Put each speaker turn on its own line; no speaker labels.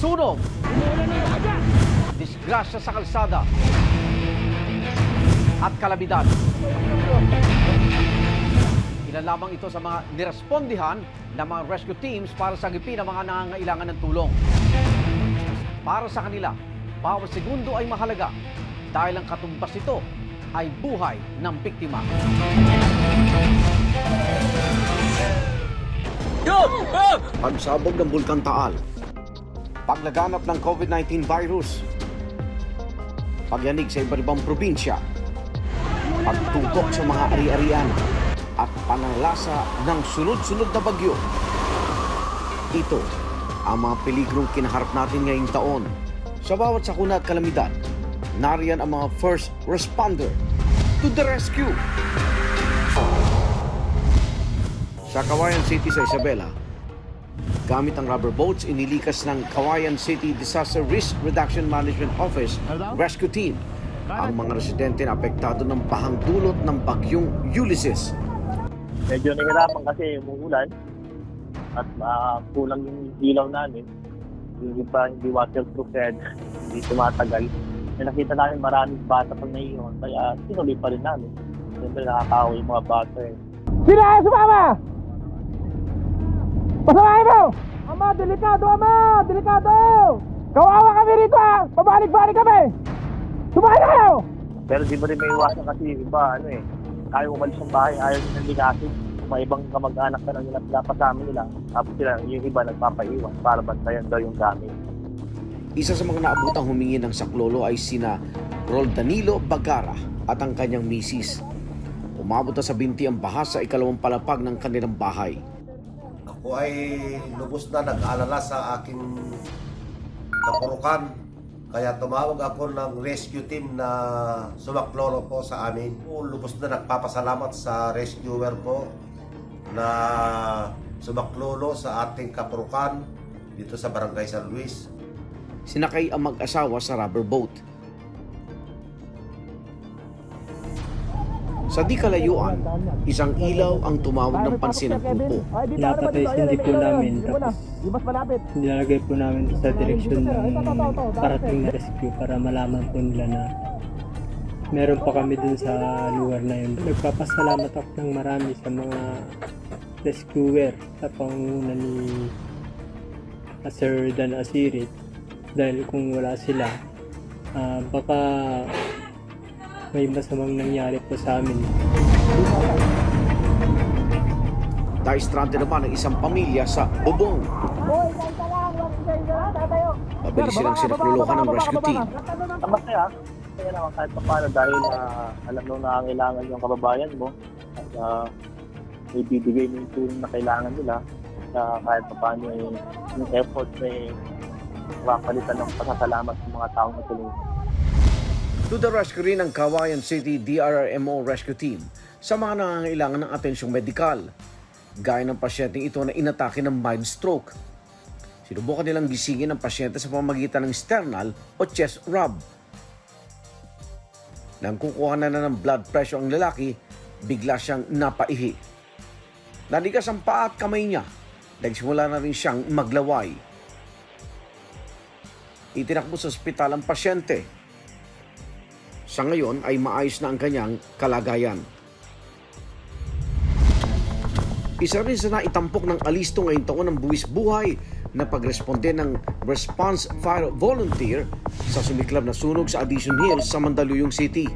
Sunog, disgrasya sa kalsada, at kalamidad. Ilan lamang ito sa mga nirespondihan ng mga rescue teams para sagipin ang mga nangangailangan ng tulong. Para sa kanila, bawat segundo ay mahalaga dahil ang katumbas nito ay buhay ng biktima. Pagsabog ng Bulkan Taal, paglaganap ng COVID-19 virus, pagyanig sa iba't ibang probinsya, pagtubok sa mga ari-arian, at pananglasa ng sunod-sunod na bagyo. Ito ang mga peligrong kinaharap natin ngayong taon. Sa bawat sakuna at kalamidad, nariyan ang mga first responder to the rescue. Sa Cauayan City sa Isabela, gamit ang rubber boats, inilikas ng Cauayan City Disaster Risk Reduction Management Office Rescue Team ang mga residente na apektado ng bahang dulot ng bagyong Ulysses.
Medyo nahirapan kasi umuulan at kulang yung ilaw namin. Hindi waterproof kaya hindi tumatagal. Nakita namin maraming bata pag naiyon, kaya sinuloy pa rin namin. Siyempre nakakawa yung mga bata eh.
Sino ayaw sumama? Pasamahin mo! Ama, delikado, ama! Delikado! Kawawa kami rito, ha! Pabalik-balik kami! Sumakay na kayo!
Pero di mo rin may iwasan kasi iba, ayaw umalis ng bahay, ayaw nyo ng ligasin. May ibang kamag-anak na lang nila pinapasama nila. Tapos sila, yung iba nagpapaiwan para bantayan daw yung gamit.
Isa sa mga naabutang humingi ng saklolo ay sina Rol Danilo Bagara at ang kanyang misis. Umabot na sa binti ang baha sa ikalawang palapag ng kanilang bahay.
Ako ay lubos na nag-aalala sa aking kapurukan. Kaya tumawag ako ng rescue team na sumaklolo po sa amin. Lubos na nagpapasalamat sa rescuer po na sumaklolo sa ating kapurukan dito sa Barangay San Luis.
Sinakay ang mag-asawa sa rubber boat. Sa di kalayuan, isang ilaw ang tumawag ng pansin ng grupo.
Napatay hindi po namin, tapos nilalagay po namin sa direksyon ng parating na rescue para malaman po nila na meron pa kami dun sa lugar na yun. Nagpapasalamat ako ng marami sa mga rescuer sa pangunguna ni Sir Dan Asirit dahil kung wala sila, baka may masamang nangyari po sa amin.
Naistrante naman ang isang pamilya sa bubong. Mabilis silang sinaklolokan ng rescue team.
Masaya, kaya naman kahit pa paano dahil alam mo na kailangan yung kababayan mo at ibibigay mo yung tulong na kailangan nila kahit pa paano yung effort na mapalitan ng pasasalamat ng mga taong natulungan.
To the rescue rin ng Cauayan City DRRMO Rescue Team sa mga nangangailangan ng atensyong medikal, gaya ng pasyenteng ito na inatake ng mild stroke. Sinubukan nilang gisingin ang pasyente sa pamamagitan ng sternal o chest rub. Nang kukuha na ng blood pressure ang lalaki, bigla siyang napaihi. Nanigas ang paa at kamay niya. Nagsimula na rin siyang maglaway. Itinakbo sa ospital ang pasyente. Sa ngayon ay maayos na ang kanyang kalagayan. Isa rin sa naitampok ng alisto ngayong taon ng buwis buhay na pagresponde ng Response Fire Volunteer sa sumiklab na sunog sa Addison Hills sa Mandaluyong City.